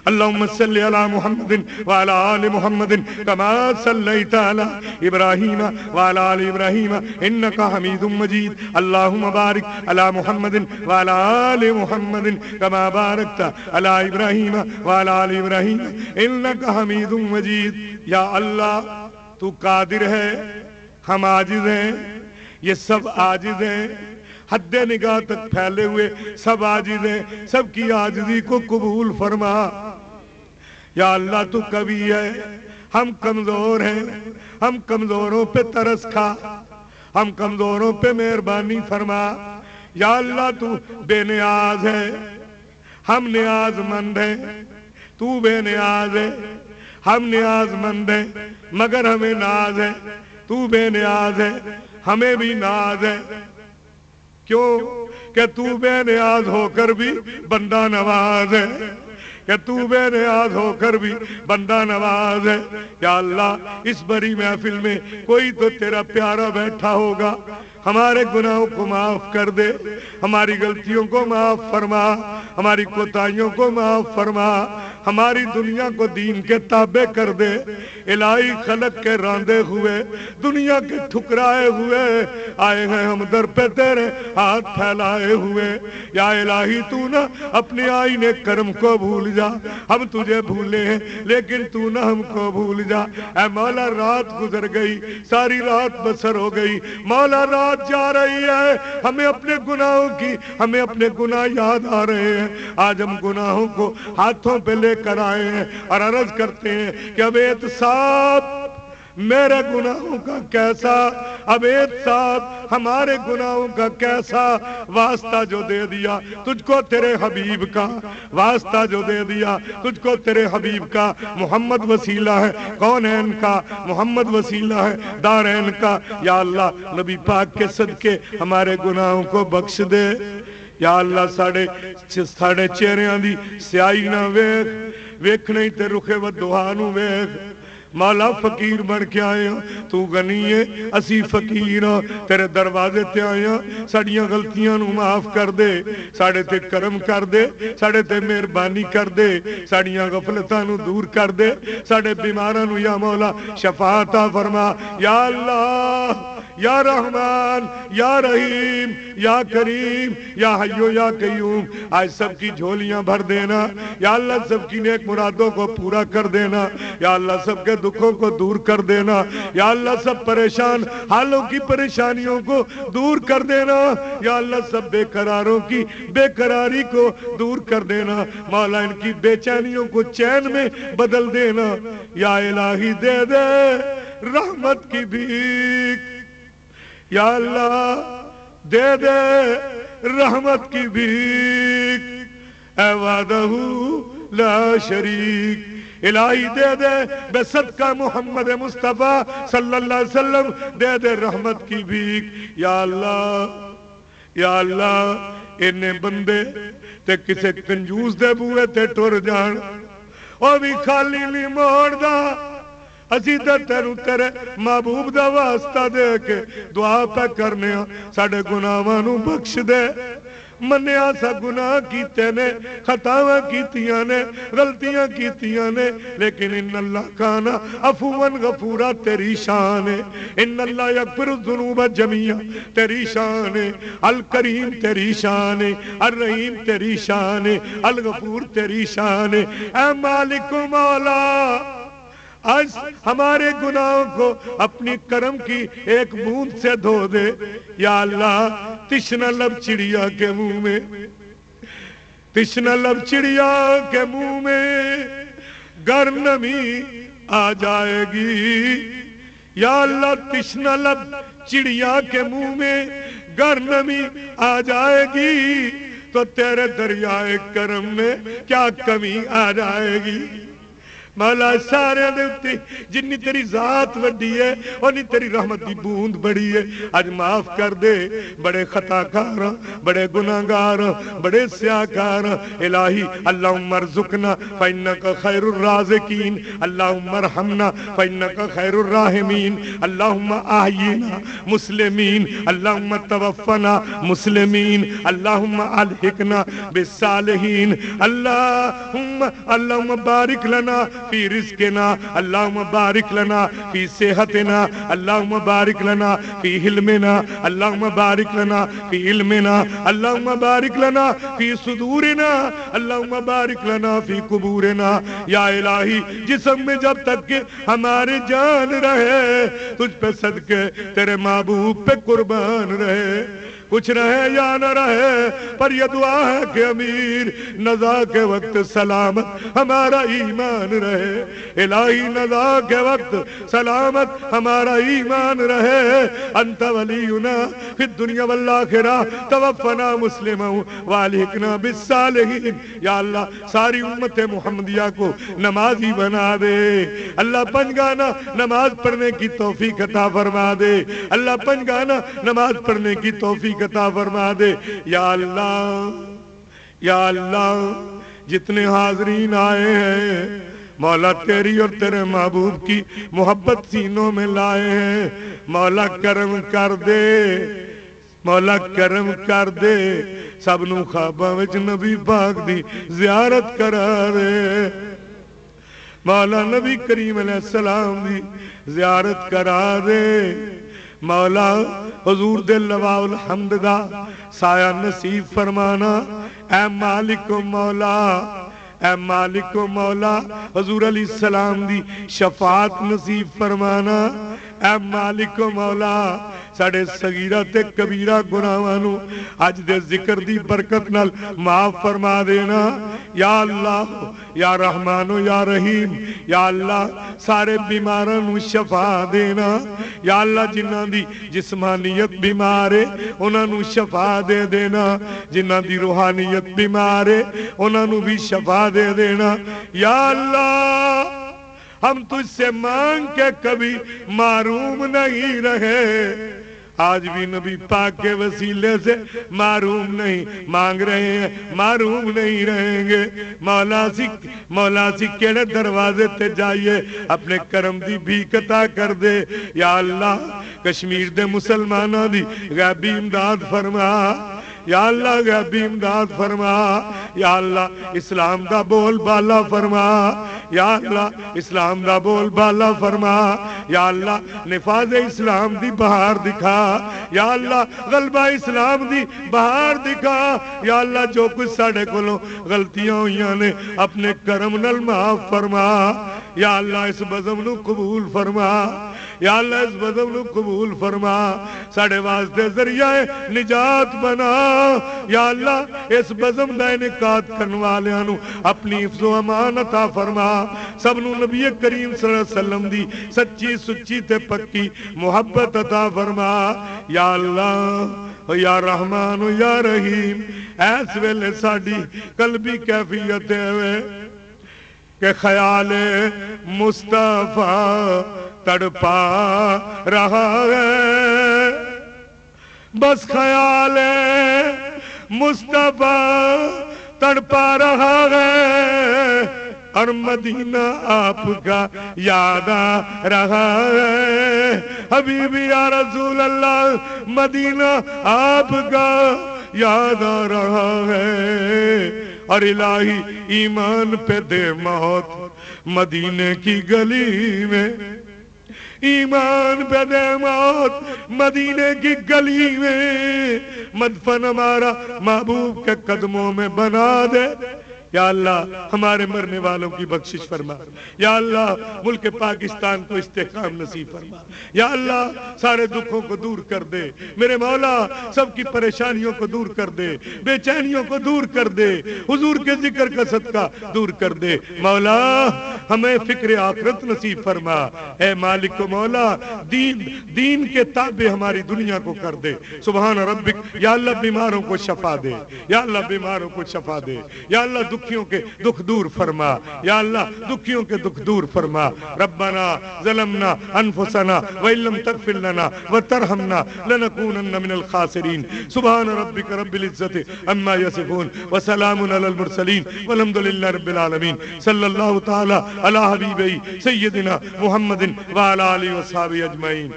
اللهم صل على محمد وعلى آل محمد كما صليت على إبراهيم وعلى آل إبراهيم إنك حميد مجيد اللهم بارك على محمد وعلى آل محمد كما باركت على إبراهيم وعلى آل إبراهيم إنك حميد مجيد. یا اللہ تو قادر ہے، ہم عاجز ہیں، یہ سب عاجز ہیں، حد نگاہ تک پھیلے ہوئے سب عاجز ہیں، سب کی عاجزی کو قبول فرما. یا اللہ تو قوی ہے، ہم کمزور ہیں، ہم کمزوروں پہ ترس کھا، ہم کمزوروں پہ مہربانی فرما. یا اللہ تو بے نیاز ہے، ہم نیاز مند ہیں، تو بے نیاز ہے، ہم نیاز مند ہیں مگر ہمیں ناز ہے. تو بے نیاز ہے، ہمیں بھی ناز ہے. کیوں کہ تو بے نیاز ہو کر بھی بندہ نواز ہے، کہ تو بے نیاز ہو کر بھی بندہ نواز ہے. یا اللہ اس بڑی محفل میں کوئی تو تیرا پیارا بیٹھا ہوگا، ہمارے گناہوں کو معاف کر دے، ہماری غلطیوں کو معاف فرما، ہماری کوتاہیوں کو معاف فرما، ہماری دنیا کو دین کے تابع کر دے. الہی خلق کے راندے ہوئے، دنیا کے ٹھکرائے ہوئے آئے ہیں ہم در پہ تیرے ہاتھ پھیلائے ہوئے. یا الہی تو نہ اپنے آئینے کرم کو بھول جا، ہم تجھے بھولے ہیں لیکن تو نہ ہم کو بھول جا. اے مولا رات گزر گئی، ساری رات بسر ہو گئی، مولا رات جا رہی ہے، ہمیں اپنے گناہوں کی، ہمیں اپنے گناہ یاد آ رہے ہیں. آج ہم گناہوں کو ہاتھوں پہ لے کر آئے ہیں اور عرض کرتے ہیں کہ اب احتساب میرے گناہوں کا کیسا، اب احتساب ہمارے گناہوں کا کیسا. واسطہ جو دے دیا تجھ کو تیرے حبیب کا، واسطہ جو دے دیا تجھ کو تیرے حبیب کا. محمد وسیلہ ہے کونین کا، محمد وسیلہ ہے دارین کا. یا اللہ نبی پاک کے صدقے ہمارے گناہوں کو بخش دے. یا اللہ ساڑھے چہریاں دی سیائی نہ ویکھ، ویکھنے ہی تے رخے و دعا نو ویکھ. مولا فقیر بن کے آئے ہاں، تو غنی ہے اسی فقیر ہاں، تیرے دروازے تے آئے ہاں. ساڑیاں غلطیاں نو معاف کر دے، ساڑے تے کرم کر دے، ساڑے تے مہربانی کر دے، ساڑیاں غفلتاں نو دور کر دے، ساڑے بیماراں نو یا مولا شفا عطا فرما. یا اللہ یا رحمان یا رحیم یا کریم یا حیو یا قیوم آج سب کی جھولیاں بھر دینا. یا اللہ سب کی نیک مرادوں کو پورا کر دینا. یا اللہ سب کے دکھوں کو دور کر دینا. یا اللہ سب پریشان حالوں کی پریشانیوں کو دور کر دینا. یا اللہ سب بے قراروں کی بے قراری کو دور کر دینا. مولا ان کی بے چینیوں کو چین میں بدل دینا. یا الہی دے دے رحمت کی بھیک، یا اللہ دے دے رحمت کی بھیک. اے وحدہ لا شریک الہی دے دے بے صدقہ محمد مصطفیٰ صلی اللہ علیہ وسلم دے دے رحمت کی بھیک. یا اللہ یا اللہ انہیں بندے تے کسے کنجوس دے بوئے تے ٹر جان، او بھی خالی نہیں موڑ دا. اسی تیرو تیرے محبوب دا واسطہ دے کے دعا پہ کرنے ہاں، ساڑے گناہاں نو بخش دے. منیا سا گناہ کیتے نے، خطاواں کیتیاں نے، غلطیاں کیتیاں نے، لیکن ان اللہ کانا عفواً غفورا تیری شان ہے. ان اللہ یغفر الذنوب جميعا تیری شان ہے. الکریم تیری شان ہے، الرحیم تیری شان ہے، الغفور تیری شان ہے. اے مالک و مولا آج ہمارے گناہوں کو اپنی کرم کی ایک بوند سے دھو دے. یا اللہ تشنہ لب چڑیا کے منہ میں، تشنہ لب چڑیا کے منہ میں گر نمی آ جائے گی. یا اللہ تشنہ لب چڑیا کے منہ میں گر نمی آ جائے گی تو تیرے دریائے کرم میں کیا کمی آ جائے گی. مولا سارے دے اتے جنی تیری ذات وڈی ہے اونی تیری رحمت دی بوند بڑی ہے اج معاف کر دے بڑے خطا کار بڑے گناہگار بڑے سیاکار الہی اللہم ارزقنا فإنک خیر الرازقین اللہم ارحمنا فإنک خیر الراحمین اللہم احیینا مسلمین اللہم توفنا مسلمین اللہم الحقنا بالصالحین اللہم بارک لنا فی رزقنا اللہم بارک لنا فی صحتنا اللہم بارک لنا فی حلمنا اللہم بارک لنا فی علمنا اللہم بارک لنا فی صدورنا اللہم بارک لنا فی قبورنا یا الہی جسم میں جب تک کہ ہمارے جان رہے تجھ پہ صدقے تیرے محبوب پہ قربان رہے کچھ رہے یا نہ رہے پر یہ دعا ہے کہ امیر نزا کے وقت سلامت ہمارا ایمان رہے الہی نزا کے وقت سلامت ہمارا ایمان رہے انت ولینا فی الدنیا والآخرہ توفنا مسلما والحقنا بالصالحین یا اللہ ساری امت محمدیہ کو نمازی بنا دے اللہ پنجگانہ نماز پڑھنے کی توفیق عطا فرما دے اللہ پنجگانہ نماز پڑھنے کی توفیق عطا فرما دے یا اللہ جتنے حاضرین آئے ہیں مولا تیری اور تیرے محبوب کی محبت سینوں میں لائے ہیں مولا کرم کر دے مولا کرم کر دے سب نو خواباں وچ نبی پاک دی زیارت کرا دے مولا نبی کریم علیہ السلام دی زیارت کرا دے مولا حضور دے لواء الحمد دا سایہ نصیب فرمانا اے مالک و مولا اے مالک و مولا حضور علیہ السلام دی شفاعت نصیب فرمانا اے مالک و مولا ساڑے صغیرہ تے کبیرہ گناہاں نو اج دے ذکر دی برکت نال معاف فرما دینا یا اللہ یا رحمان و یا رحیم یا اللہ سارے بیماراں نو شفا دینا یا اللہ جنہاں دی جسمانیت بیمار ہے انہاں نو شفا دے دینا جنہاں دی روحانیت بیمار ہے انہاں نو بھی شفا دے دینا یا اللہ ہم تجھ سے مانگ کے کبھی معروم نہیں رہے آج بھی نبی پاک کے وسیلے سے معروم نہیں مانگ رہے ہیں معروم نہیں رہیں گے مولا سی کیڑے دروازے تے جائیے اپنے کرم دی بھیک عطا کر دے یا اللہ کشمیر دے مسلمانوں دی غیبی امداد فرما یا اللہ غیبی امداد فرما یا اللہ اسلام دا بول بالا فرما یا اللہ اسلام دا بول بالا فرما یا اللہ نفاذ اسلام دی بہار دکھا یا اللہ غلبہ اسلام دی بہار دکھا یا اللہ جو کچھ ساڑھے کلوں غلطیاں ہوئیاں نے اپنے کرم نال معاف فرما یا اللہ اس بزم نو قبول فرما یا اللہ اس بزم نو قبول فرما ساڑھے واسطے ذریعہ نجات بنا یا اللہ اس بزم دا انعقاد کرنے والیاں نو اپنی حفظ و امان عطا فرما سب نو نبی کریم صلی اللہ علیہ وسلم دی سچی سچی تے پکی محبت عطا فرما یا اللہ یا رحمان یا رحیم ایس ویلے ساڑی قلبی کیفیت ہے کہ خیال مصطفیٰ تڑپا رہا ہے بس خیال مصطفیٰ تڑپا رہا ہے اور مدینہ آپ کا یاد آ رہا ہے حبیبی یا رسول اللہ مدینہ آپ کا یاد آ رہا ہے اور الہی ایمان پہ دے موت مدینے کی گلی میں ایمان پہ دے موت مدینے کی گلی میں مدفن ہمارا محبوب کے قدموں میں بنا دے یا اللہ ہمارے مرنے والوں کی بخشش فرما یا اللہ ملک پاکستان کو استحکام نصیب فرما یا اللہ سارے دکھوں کو دور کر دے میرے مولا سب کی پریشانیوں کو دور کر دے بے چینیوں کو دور کر دے حضور کے ذکر کا صدقہ دور کر دے مولا ہمیں فکر آخرت نصیب فرما، اے مالک و مولا دین کے تابع ہماری دنیا کو کر دے۔ سبحان ربک، یا اللہ بیماروں کو شفا دے، یا اللہ بیماروں کو شفا دے، یا اللہ دکھیوں کے دکھ دور فرما، یا اللہ دکھیوں کے دکھ دور فرما۔ ربنا ظلمنا انفسنا وان لم تغفر لنا وترحمنا لنكونن من الخاسرین۔ سبحان ربک رب العزت عما یصفون وسلام علی المرسلین والحمد للہ رب العالمین۔ صلی اللہ تعالی علی حبیبہ سیدنا محمد وعلی آلہ وصحبہ اجمعین۔